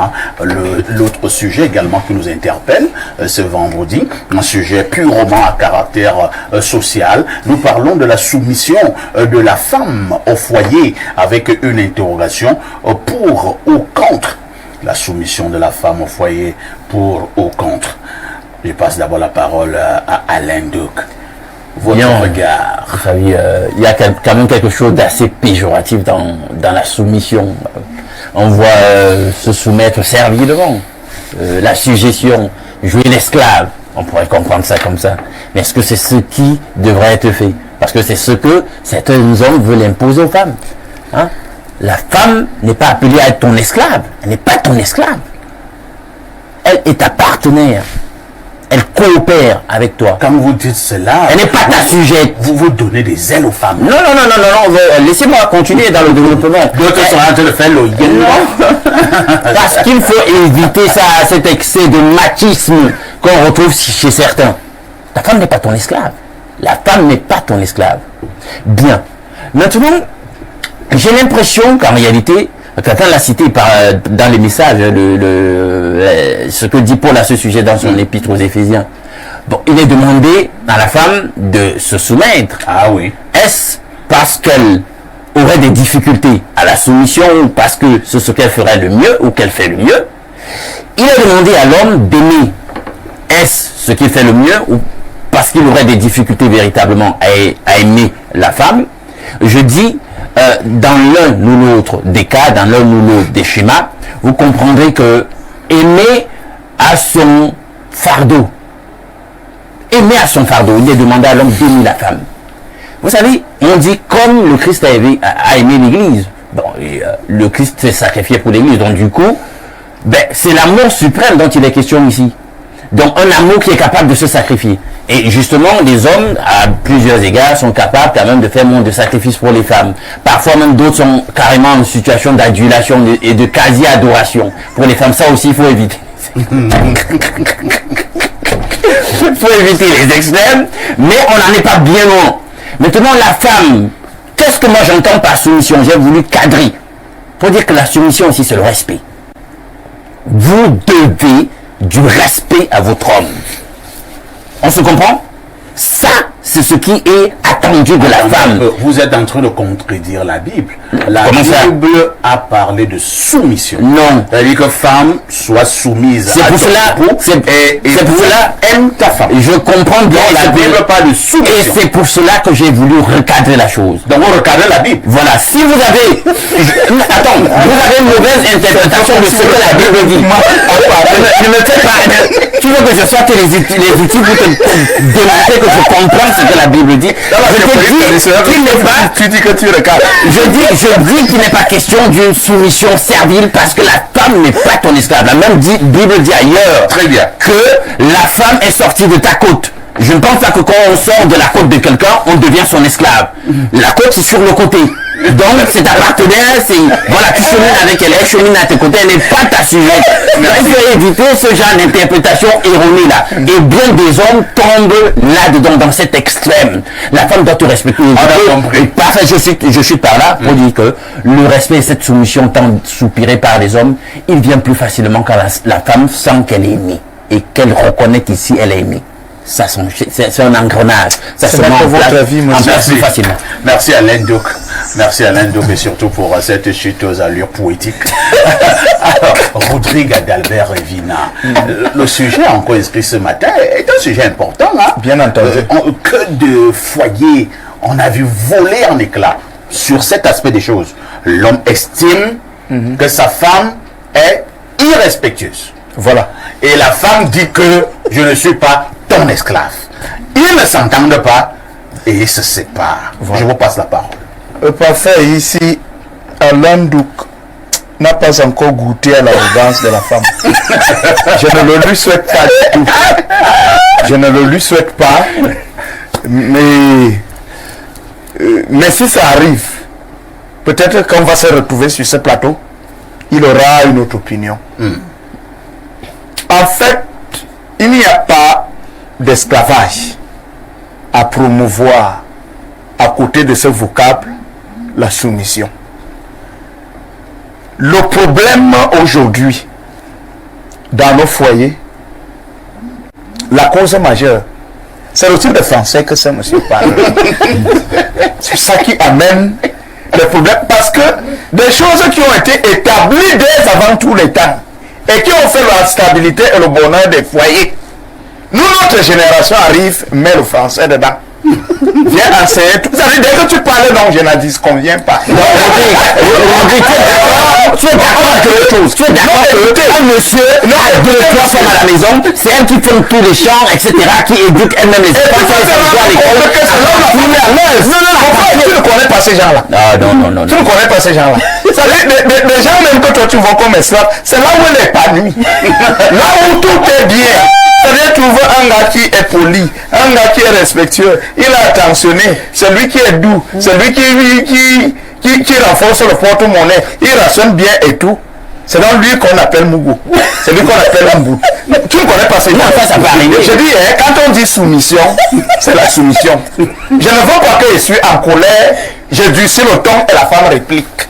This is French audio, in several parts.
également l'autre sujet également qui nous interpelle ce vendredi, un sujet purement à caractère social. Nous parlons de la soumission de la femme au foyer avec une interrogation pour ou contre. La soumission de la femme au foyer pour ou contre. Je passe d'abord la parole à Alain Duc. Votre regard. Vous savez, il y a quand même quelque chose d'assez péjoratif dans la soumission. On voit se soumettre servilement, la suggestion, jouer l'esclave. On pourrait comprendre ça comme ça. Mais est-ce que c'est ce qui devrait être fait? Parce que c'est ce que certains hommes veulent imposer aux femmes. Hein? La femme n'est pas appelée à être ton esclave. Elle n'est pas ton esclave. Elle est ta partenaire. Elle coopère avec toi. Quand vous dites cela, elle n'est pas ta sujette. Vous donnez des ailes aux femmes. Non. Laissez-moi continuer dans le développement. D'autres sont en train de faire le Parce qu'il faut éviter ça, cet excès de machisme qu'on retrouve chez certains. Ta femme n'est pas ton esclave. La femme n'est pas ton esclave. Bien. Maintenant, j'ai l'impression qu'en réalité, quelqu'un l'a cité dans les messages, ce que dit Paul à ce sujet dans son épître aux Éphésiens. Bon, il est demandé à la femme de se soumettre. Ah oui. Est-ce parce qu'elle aurait des difficultés à la soumission ou parce que c'est ce qu'elle ferait le mieux ou qu'elle fait le mieux? Il est demandé à l'homme d'aimer. Est-ce ce qu'il fait le mieux ou parce qu'il aurait des difficultés véritablement à aimer la femme? Je dis, dans l'un ou l'autre des cas, dans l'un ou l'autre des schémas, vous comprendrez que aimer à son fardeau. Aimer à son fardeau. Il est demandé à l'homme d'aimer la femme. Vous savez, on dit comme le Christ a aimé l'Église. Bon, le Christ s'est sacrifié pour l'Église. Donc du coup, c'est l'amour suprême dont il est question ici. Donc un amour qui est capable de se sacrifier. Et justement, les hommes, à plusieurs égards, sont capables quand même de faire moins de sacrifices pour les femmes. Parfois même d'autres sont carrément en situation d'adulation et de quasi-adoration. Pour les femmes, ça aussi, il faut éviter. Il faut éviter les extrêmes, mais on n'en est pas bien loin. Maintenant, la femme, qu'est-ce que moi j'entends par soumission? J'ai voulu cadrer. Pour dire que la soumission aussi, c'est le respect. Vous devez du respect à votre homme. On se comprend? Ça, c'est ce qui est attendu de la femme. Vous êtes en train de contredire la Bible. La Comment Bible a parlé de soumission. Non. C'est-à-dire que femme soit soumise c'est à pour ton cela, époux c'est pour cela, aime ta femme. Je comprends bien la Bible parle de et soumission. c'est pour cela que j'ai voulu recadrer la chose. Donc on recadre la Bible. Voilà, si vous avez... Attends, vous avez une mauvaise interprétation de ce que la Bible dit. Ne me faites pas... Tu veux que je sorte les outils pour te démontrer que je comprends ce que la Bible dit. Je te dis qu'il n'est pas... Tu dis que tu regardes. Je dis qu'il n'est pas question d'une soumission servile parce que la femme n'est pas ton esclave. La même Bible dit ailleurs Très bien. que la femme est sortie de ta côte. Je ne pense pas que quand on sort de la côte de quelqu'un, on devient son esclave. La côte, c'est sur le côté. Donc, c'est ta partenaire, voilà, tu chemines avec elle, elle chemine à tes côtés, elle n'est pas ta sujette. Il faut éviter ce genre d'interprétation erronée là. Et bien des hommes tombent là-dedans, dans cet extrême. La femme doit te respecter. Parfait, je suis par là pour dire que le respect et cette soumission tant soupirée par les hommes, il vient plus facilement quand la femme sent qu'elle est aimée et qu'elle reconnaît qu'ici elle est aimée. Ça, c'est un engrenage. Ça se met en place plus facilement. Merci Alain Duc. Merci Alain Duc et surtout pour cette chuteuse allure poétique. Alors, Rodrigue Adalbert Revina, le sujet encore inscrit ce matin est un sujet important. Hein? Bien entendu. Que de foyers on a vu voler en éclats sur cet aspect des choses. L'homme estime que sa femme est irrespectueuse. Voilà. Et la femme dit que je ne suis pas ton esclave. Ils ne s'entendent pas et ils se séparent. Voilà. Je vous passe la parole. Parfait, ici, Alain Duc n'a pas encore goûté à l'arrogance de la femme. Je ne le lui souhaite pas du tout. Je ne le lui souhaite pas. Mais si ça arrive, peut-être qu'on va se retrouver sur ce plateau, il aura une autre opinion. En fait, il n'y a pas d'esclavage à promouvoir à côté de ce vocable, la soumission. Le problème aujourd'hui, dans nos foyers, la cause majeure, c'est le type de français que ce monsieur parle. C'est ça qui amène les problèmes. Parce que des choses qui ont été établies dès avant tous les temps et qui ont fait la stabilité et le bonheur des foyers. Nous, notre génération arrive, met le français dedans. Viens enseigner tout. Vous savez, dès que tu parlais, non, je n'en dis conviens pas. Tu es d'accord que un monsieur a 2 ou 3 femmes à la maison, c'est elle qui fait tous les chants, etc., qui éduque elle-même les enfants, tu ne connais pas ces gens-là. Non. Tu ne connais pas ces gens-là. Les gens même que toi tu vois comme esclave, c'est là où elle est épanouie. Là où tout est bien. C'est-à-dire trouver un gars qui est poli, un gars qui est respectueux, il est attentionné, celui qui est doux, celui qui renforce le porte-monnaie, il rationne bien et tout. C'est donc lui qu'on appelle Mougou. C'est lui qu'on appelle Ambou. Tu ne connais pas ces gens. Ça peut arriver. Je dis, quand on dit soumission, c'est la soumission. Je ne veux pas que je suis en colère, je durcis le ton et la femme réplique.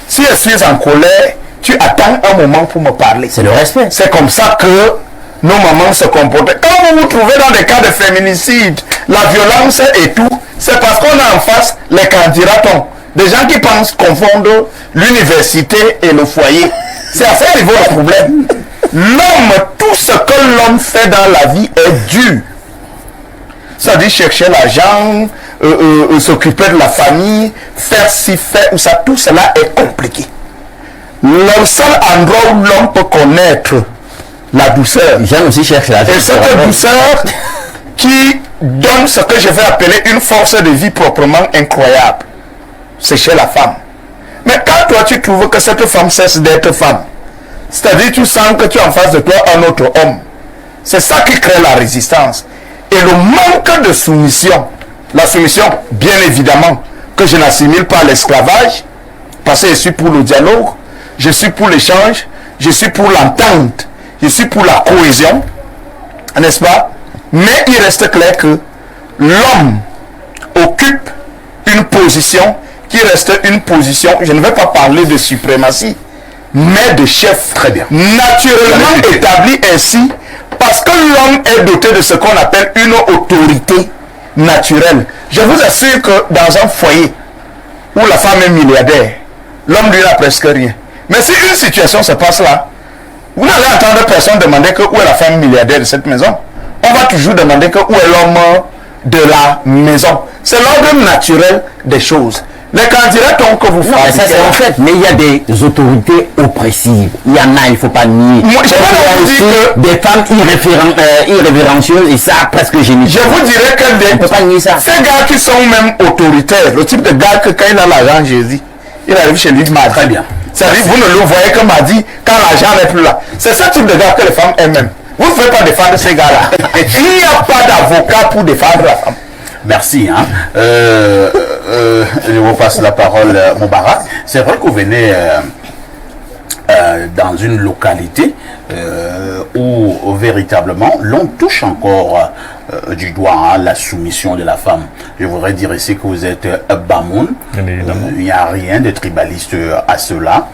Si je suis en colère, tu attends un moment pour me parler. C'est le respect. C'est comme ça que nos mamans se comportent. Quand vous vous trouvez dans des cas de féminicide, la violence et tout, c'est parce qu'on a en face les candidatons. Des gens qui pensent confondre l'université et le foyer. C'est à ce niveau le problème. L'homme, tout ce que l'homme fait dans la vie est dur. Ça dit chercher l'argent, s'occuper de la famille, faire ci, faire ou ça, tout cela est compliqué. Le seul endroit où l'homme peut connaître la douceur, J'aime aussi chercher l'argent. et cette douceur qui donne ce que je vais appeler une force de vie proprement incroyable, c'est chez la femme. Mais quand toi tu trouves que cette femme cesse d'être femme, c'est-à-dire tu sens que tu as en face de toi un autre homme, c'est ça qui crée la résistance. Et le manque de soumission, la soumission, bien évidemment, que je n'assimile pas à l'esclavage, parce que je suis pour le dialogue, je suis pour l'échange, je suis pour l'entente, je suis pour la cohésion, n'est-ce pas? Mais il reste clair que l'homme occupe une position qui reste une position, je ne vais pas parler de suprématie, mais de chef. Très bien. Naturellement établi ainsi, parce que l'homme est doté de ce qu'on appelle une autorité naturelle. Je vous assure que dans un foyer où la femme est milliardaire, l'homme lui n'a presque rien. Mais si une situation se passe là, vous n'allez entendre personne demander que où est la femme milliardaire de cette maison. On va toujours demander que où est l'homme de la maison. C'est l'ordre naturel des choses. Les candidats que vous Non, mais ça c'est en fait, mais il y a des autorités oppressives. Il y en a, il ne faut pas nier. Moi, je Il y a vous aussi des femmes irrévérencieuses et ça presque génies. Je vous dirais que On ne peut pas nier ça. ces gars qui sont même autoritaires, le type de gars que quand il a l'argent, Jésus, il arrive chez lui mardi. Très bien. C'est-à-dire, vous ne le voyez que mardi quand l'argent n'est plus là. C'est ce type de gars que les femmes aiment même. Vous ne pouvez pas défendre ces gars-là. Il n'y a pas d'avocat pour défendre la femme. Merci. Je vous passe la parole, Moubarak. C'est vrai que vous venez dans une localité où véritablement l'on touche encore du doigt la soumission de la femme. Je voudrais dire ici que vous êtes Bamoun. Il n'y a rien de tribaliste à cela.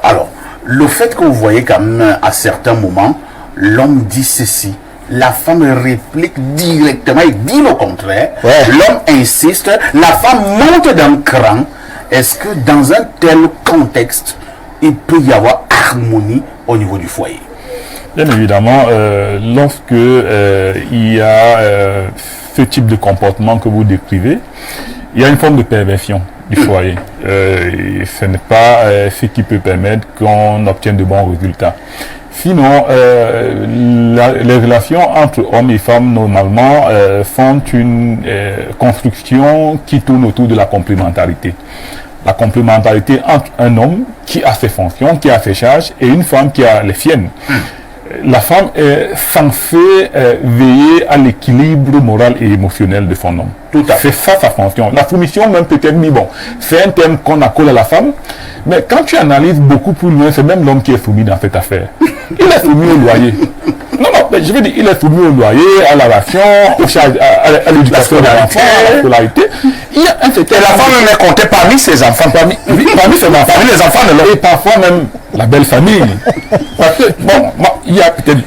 Alors, le fait que vous voyez quand même à certains moments, l'homme dit ceci, la femme réplique directement, il dit le contraire, l'homme insiste, la femme monte d'un cran. Est-ce que dans un tel contexte, il peut y avoir harmonie au niveau du foyer? Bien évidemment, lorsque il y a ce type de comportement que vous décrivez, il y a une forme de perversion du foyer. Et ce n'est pas ce qui peut permettre qu'on obtienne de bons résultats. Sinon, les relations entre hommes et femmes, normalement, font une construction qui tourne autour de la complémentarité. La complémentarité entre un homme qui a ses fonctions, qui a ses charges, et une femme qui a les siennes. La femme est censée veiller à l'équilibre moral et émotionnel de son homme. Tout à fait. C'est ça sa fonction. La soumission même peut-être, mais bon, c'est un terme qu'on accole à la femme, mais quand tu analyses beaucoup plus loin, c'est même l'homme qui est soumis dans cette affaire. Il est soumis au loyer. Non, mais je veux dire, il est soumis au loyer, à la ration, à l'éducation de l'enfant, à la scolarité. Il y a un certain... Et la femme même est comptée parmi ses enfants. Parmi ses enfants. Parmi les enfants de l'homme. Et parfois même la belle famille. Parce que, bon, moi, il y a peut-être,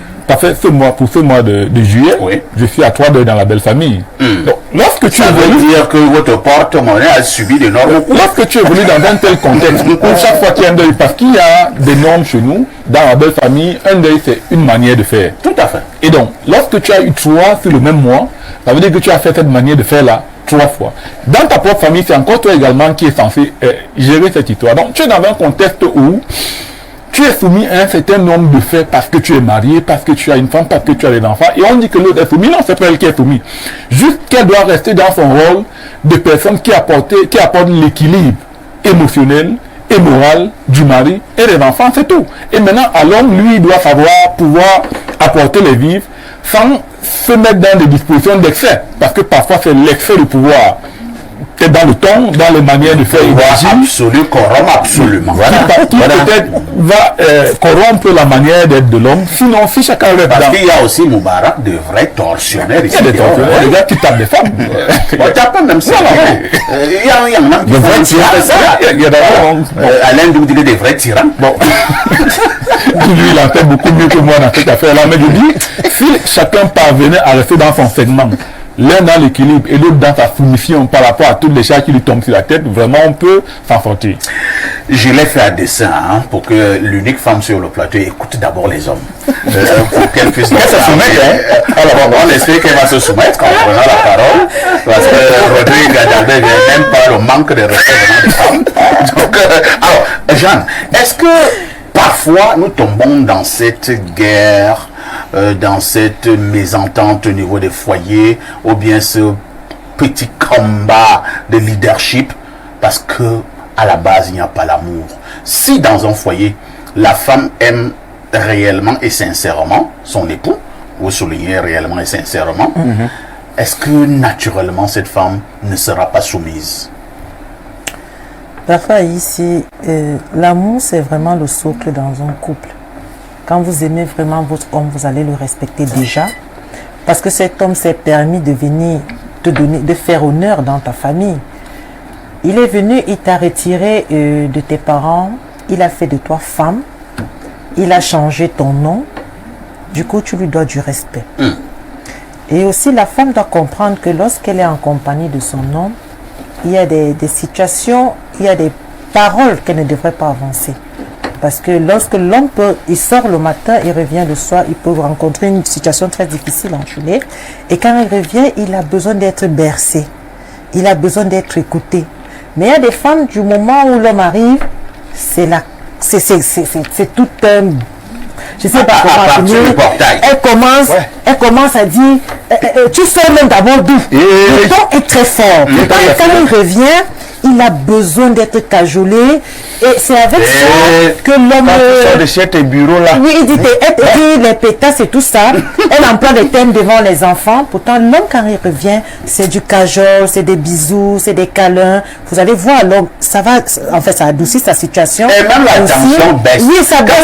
pour ce mois de juillet, Oui. je suis à 3 deuils dans la belle famille. Donc, lorsque tu Ça veut évolues, dire que votre porte-monnaie a subi d'énormes coups. lorsque tu évolues dans un tel contexte, où chaque fois qu'il y a un deuil, parce qu'il y a des normes chez nous, dans la belle famille, un deuil c'est une manière de faire. Tout à fait. Et donc, lorsque tu as eu 3 sur le même mois, ça veut dire que tu as fait cette manière de faire là 3 fois. Dans ta propre famille, c'est encore toi également qui est censé gérer cette histoire. Donc, tu es dans un contexte où tu es soumis à un certain nombre de faits parce que tu es marié, parce que tu as une femme, parce que tu as des enfants. Et on dit que l'autre est soumis. Non, c'est pas elle qui est soumise. Juste qu'elle doit rester dans son rôle de personne qui apporte l'équilibre émotionnel et moral du mari et des enfants, c'est tout. Et maintenant, à l'homme, lui, il doit savoir pouvoir apporter les vivres sans se mettre dans des dispositions d'excès. Parce que parfois, c'est l'excès de pouvoir. C'est dans le ton, dans les manières de faire énergie, Absolu, corrompt absolument. qui peut-être va corrompre la manière d'être de l'homme. Sinon, si chacun reste Parce dans... qu'il y a aussi Moubarak de vrais tortionnaires Il y ici. a des tortionnaires, des gars qui tapent des femmes. On tape pas même ça. Il y a un De vrais tyrans. Il y a d'abord... Alain Doud, il est des vrais tyrans. Bon. Lui, il en fait beaucoup mieux que moi dans cette affaire-là. Mais je dis, si chacun parvenait à rester dans son segment, l'un dans l'équilibre et l'autre dans sa soumission par rapport à toutes les charges qui lui tombent sur la tête, vraiment on peut s'en sortir. Je l'ai fait à dessein pour que l'unique femme sur le plateau écoute d'abord les hommes. Pour qu'elle puisse se soumettre. Alors on espère qu'elle va se soumettre quand on prenant la parole. Parce que Rodrigue Gadalbert vient même pas le manque de respect venant des femmes. Donc, alors, Jeanne, est-ce que parfois nous tombons dans cette guerre, dans cette mésentente au niveau des foyers, ou bien ce petit combat de leadership, parce que à la base il n'y a pas l'amour. Si dans un foyer la femme aime réellement et sincèrement son époux, vous soulignez réellement et sincèrement, est-ce que naturellement cette femme ne sera pas soumise? Parfois ici, l'amour c'est vraiment le socle dans un couple. Quand vous aimez vraiment votre homme, vous allez le respecter déjà. Parce que cet homme s'est permis de venir te donner, de faire honneur dans ta famille. Il est venu, il t'a retiré de tes parents, il a fait de toi femme, il a changé ton nom. Du coup, tu lui dois du respect. Et aussi, la femme doit comprendre que lorsqu'elle est en compagnie de son homme, il y a des situations, il y a des paroles qu'elle ne devrait pas avancer. Parce que lorsque l'homme il sort le matin, il revient le soir, il peut rencontrer une situation très difficile en journée. Et quand il revient, il a besoin d'être bercé. Il a besoin d'être écouté. Mais il y a des femmes, du moment où l'homme arrive, c'est tout un... Je sais pas comment dire. Elle commence à dire, tu sors même d'abord d'où? Le ton est très fort. Quand il revient, il a besoin d'être cajolé. Et c'est avec ça que l'homme... Quand de chez tes bureaux là. Oui, il dit les pétasses et tout ça. Elle emploie des thèmes devant les enfants. Pourtant, l'homme, quand il revient, c'est du cajole, c'est des bisous, c'est des câlins. Vous allez voir, l'homme, ça va... En fait, ça adoucit sa situation. Et même la tension baisse. Oui, ça baisse.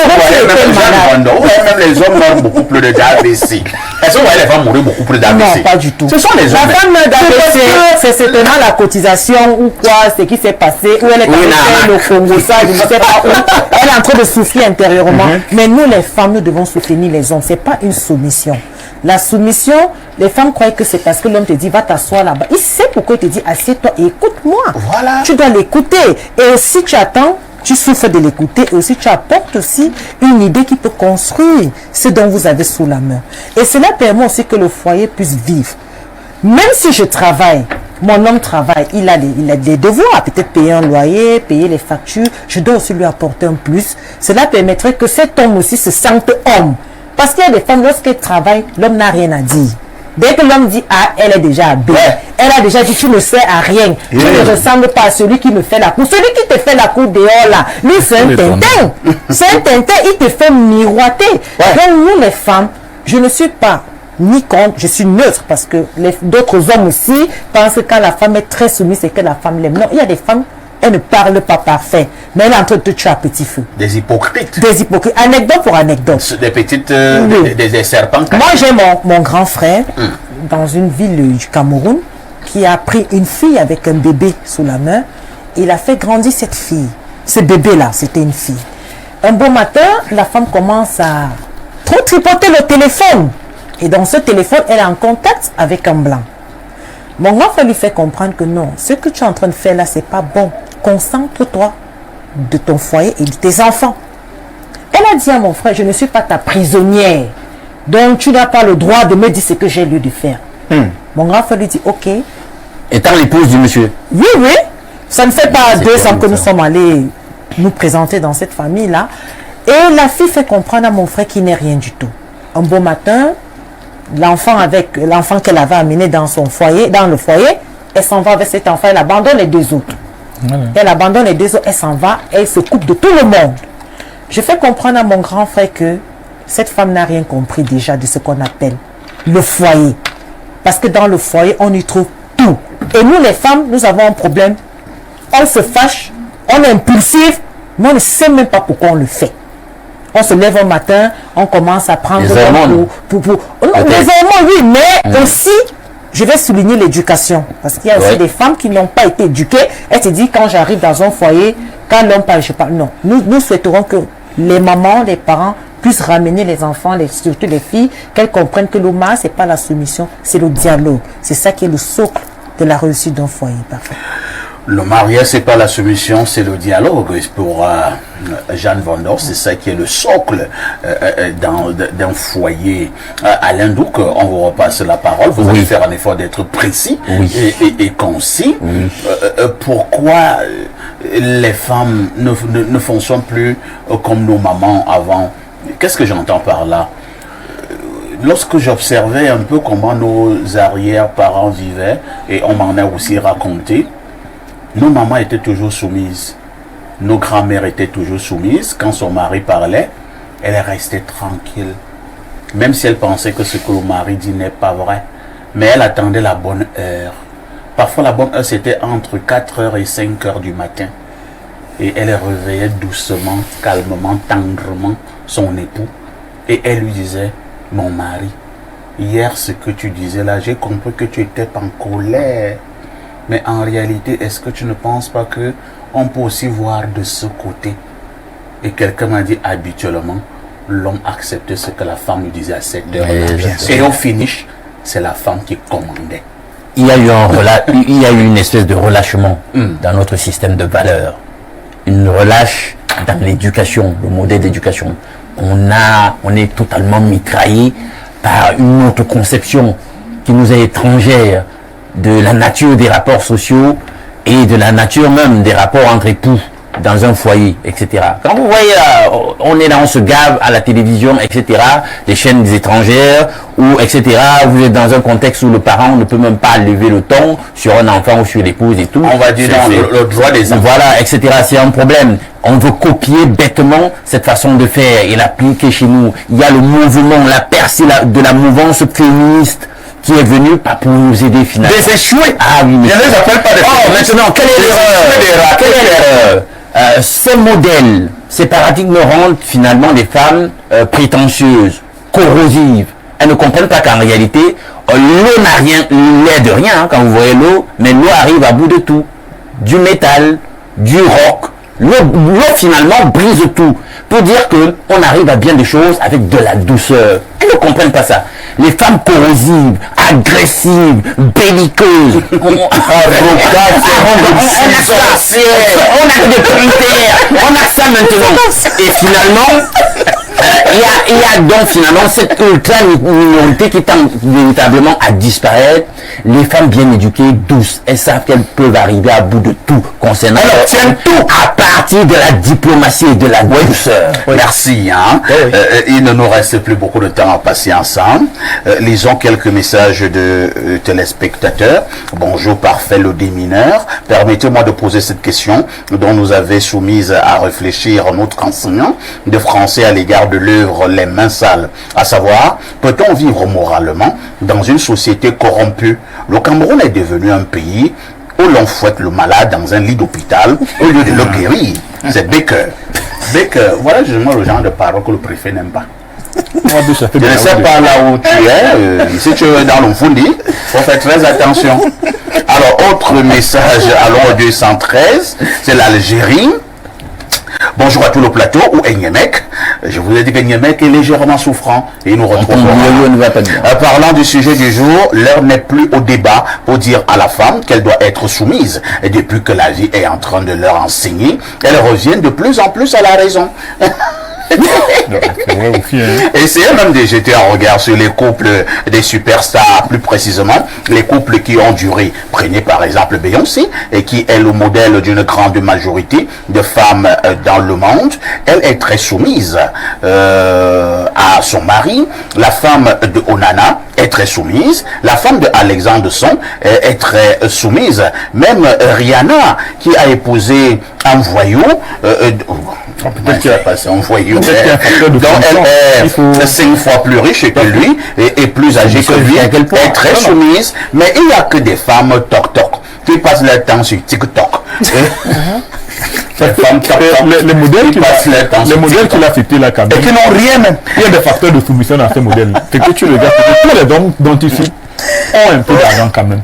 Même les hommes meurent beaucoup plus de d'AVC. Est-ce que vous voyez les femmes mourir beaucoup plus d'AVC? Non, pas du tout. Ce sont les hommes. La femme meurt d'AVC, c'est certainement la cotisation ou quoi, ce qui s'est passé, où elle est allée le Congo, ça, je ne sais pas où. Elle est en train de souffrir intérieurement. Mais nous, les femmes, nous devons soutenir les hommes. Ce n'est pas une soumission. La soumission, les femmes croient que c'est parce que l'homme te dit va t'asseoir là-bas. Il sait pourquoi il te dit assieds-toi et écoute-moi. Voilà. Tu dois l'écouter. Et aussi tu attends, tu souffres de l'écouter. Et aussi tu apportes aussi une idée qui peut construire ce dont vous avez sous la main. Et cela permet aussi que le foyer puisse vivre. Même si je travaille, mon homme travaille, il a des devoirs, peut-être payer un loyer, payer les factures, je dois aussi lui apporter un plus. Cela permettrait que cet homme aussi se sente homme. Parce qu'il y a des femmes, lorsqu'elles travaillent, l'homme n'a rien à dire. Dès que l'homme dit, ah, elle est déjà habillée, elle a déjà dit, tu ne sers à rien, tu ne ressembles pas à celui qui me fait la cour. Celui qui te fait la cour dehors là, lui c'est un tintin. C'est un tintin, il te fait miroiter. Donc nous les femmes, je ne suis pas ni contre, je suis neutre parce que d'autres hommes aussi pensent que quand la femme est très soumise, c'est que la femme l'aime. Non, il y a des femmes, elles ne parlent pas parfait, mais elle est en train de te tuer à petit feu. Des hypocrites. Des hypocrites. Anecdote pour anecdote. Des petites... Oui. des serpents. Moi, j'ai mon grand frère dans une ville du Cameroun qui a pris une fille avec un bébé sous la main. Il a fait grandir cette fille. Ce bébé-là, c'était une fille. Un beau matin, la femme commence à trop tripoter le téléphone. Et dans ce téléphone, elle est en contact avec un blanc. Mon grand frère lui fait comprendre que non, ce que tu es en train de faire là, c'est pas bon. Concentre-toi de ton foyer et de tes enfants. Elle a dit à mon frère, je ne suis pas ta prisonnière. Donc tu n'as pas le droit de me dire ce que j'ai lieu de faire. Mon grand frère lui dit, ok. Étant l'épouse du monsieur. Oui, oui. Ça ne fait pas C'est 2 ans que nous ça. sommes allés nous présenter dans cette famille-là. Et la fille fait comprendre à mon frère qu'il n'est rien du tout. Un beau matin, l'enfant qu'elle avait amené dans son foyer, dans le foyer, elle s'en va avec cet enfant, elle abandonne les 2 autres. Elle abandonne les 2 autres, elle s'en va, elle se coupe de tout le monde. Je fais comprendre à mon grand frère que cette femme n'a rien compris déjà de ce qu'on appelle le foyer. Parce que dans le foyer, on y trouve tout. Et nous, les femmes, nous avons un problème. On se fâche, on est impulsif, mais on ne sait même pas pourquoi on le fait. On se lève un matin, on commence à prendre... Les hormones. Les hormones, oui, mais aussi, je vais souligner l'éducation. Parce qu'il y a aussi des femmes qui n'ont pas été éduquées. Elles se disent, quand j'arrive dans un foyer, quand l'homme parle, je parle. Non, nous souhaiterons que les mamans, les parents puissent ramener les enfants, surtout les filles, qu'elles comprennent que le mal, ce n'est pas la soumission, c'est le dialogue. C'est ça qui est le socle de la réussite d'un foyer. Parfait. Le mariage, c'est pas la soumission, c'est le dialogue. Pour Jeanne Vendor, c'est ça qui est le socle d'un foyer. Alain Douc, on vous repasse la parole. Vous allez faire un effort d'être précis et concis. Pourquoi les femmes ne fonctionnent plus comme nos mamans avant? Qu'est-ce que j'entends par là? Lorsque j'observais un peu comment nos arrière-parents vivaient, et on m'en a aussi raconté, nos mamans étaient toujours soumises. Nos grands-mères étaient toujours soumises. Quand son mari parlait, elle restait tranquille. Même si elle pensait que ce que le mari dit n'est pas vrai. Mais elle attendait la bonne heure. Parfois, la bonne heure, c'était entre 4h et 5h du matin. Et elle réveillait doucement, calmement, tendrement son époux. Et elle lui disait, mon mari, hier, ce que tu disais là, j'ai compris que tu étais en colère. Mais en réalité, est-ce que tu ne penses pas que on peut aussi voir de ce côté? Et quelqu'un m'a dit, habituellement, l'homme acceptait ce que la femme lui disait à 7 heures. Et au finish, c'est la femme qui commandait. Il y a eu une espèce de relâchement dans notre système de valeurs. Une relâche dans l'éducation, le modèle d'éducation. On est totalement mitraillé par une autre conception qui nous est étrangère de la nature des rapports sociaux et de la nature même des rapports entre époux dans un foyer, etc. Quand vous voyez là, on est là, on se gave à la télévision, etc., des chaînes étrangères, ou etc., vous êtes dans un contexte où le parent ne peut même pas lever le ton sur un enfant ou sur l'épouse et tout. On va dire le droit des enfants. Voilà, etc. C'est un problème. On veut copier bêtement cette façon de faire et l'appliquer chez nous. Il y a le mouvement, la percée de la mouvance féministe qui est venu pas pour nous aider finalement. Des échoués. Ah oui, mais... Je ne les appelle pas des maintenant, quelle est l'erreur? Quelle est l'erreur? Ces modèles, ces paradigmes rendent finalement les femmes prétentieuses, corrosives. Elles ne comprennent pas qu'en réalité, l'eau n'a rien, l'air de rien, quand vous voyez l'eau, mais l'eau arrive à bout de tout. Du métal, du roc. L'eau finalement brise tout. Pour dire qu'on arrive à bien des choses avec de la douceur. Elles ne comprennent pas ça. Les femmes corrosives, agressives, belliqueuses, on a des critères, on a ça maintenant. Et finalement, il y a donc finalement cette ultra minorité qui tend véritablement à disparaître. Les femmes bien éduquées, douces, elles savent qu'elles peuvent arriver à bout de tout concernant tout à partir de la diplomatie et de la douceur. Merci. Il ne nous reste plus beaucoup de temps à passer ensemble. Lisons quelques messages de téléspectateurs. Bonjour, parfait le démineur. Permettez-moi de poser cette question dont nous avait soumise à réfléchir notre enseignant de français à l'égard de l'œuvre Les Mains Sales. À savoir, peut-on vivre moralement dans une société corrompue? Le Cameroun est devenu un pays où l'on fouette le malade dans un lit d'hôpital au lieu de le guérir. C'est Baker. Baker, voilà justement le genre de parole que le préfet n'aime pas. Je ne sais pas là où tu es, si tu es dans le Fundi, il faut faire très attention. Alors, autre message, alors 213, c'est l'Algérie. Bonjour à tout le plateau, ou Enyemek. Je vous ai dit qu'Enyemek est légèrement souffrant et nous retrouvons. Ne va pas bien. Parlant du sujet du jour, l'heure n'est plus au débat pour dire à la femme qu'elle doit être soumise. Et depuis que la vie est en train de leur enseigner, elles reviennent de plus en plus à la raison. C'est vrai aussi, hein. Essayez même de jeter un regard sur les couples des superstars, plus précisément les couples qui ont duré. Prenez par exemple Beyoncé, et qui est le modèle d'une grande majorité de femmes dans le monde. Elle est très soumise à son mari. La femme de Onana est très soumise. La femme de Alexandre Son est très soumise. Même Rihanna, qui a épousé un voyou, peut-être qu'il a passé un voyou, donc elle est 5 fois plus riche que lui et plus âgée que lui, elle est très soumise, mais il n'y a que des femmes toc-toc qui passent leur temps sur TikTok. Les modèles qu'il a cités là, quand même, Et qui n'ont rien même. il y a des facteurs de soumission dans ces modèles. C'est que tu regardes, tous les hommes dont tu cites ont un peu d'argent quand même.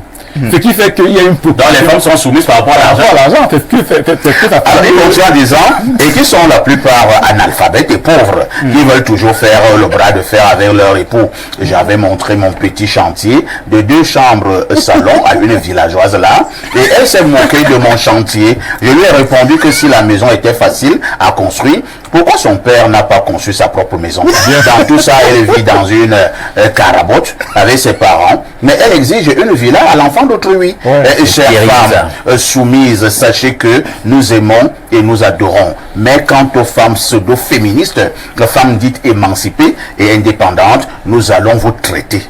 Ce qui fait qu'il y a une Donc les femmes sont soumises par rapport à l'argent. l'argent, c'est ce que ça Alors, fait. ils continuent en disant, et qui sont la plupart analphabètes et pauvres, qui veulent toujours faire le bras de fer avec leur époux. J'avais montré mon petit chantier de 2 chambres salon à une villageoise là, et elle s'est moquée de mon chantier. Je lui ai répondu que si la maison était facile à construire, pourquoi son père n'a pas conçu sa propre maison? Dans tout ça, elle vit dans une carabote avec ses parents, mais elle exige une villa à l'enfant d'autrui. Chère femme soumise, sachez que nous aimons et nous adorons. Mais quant aux femmes pseudo-féministes, les femmes dites émancipées et indépendantes, nous allons vous traiter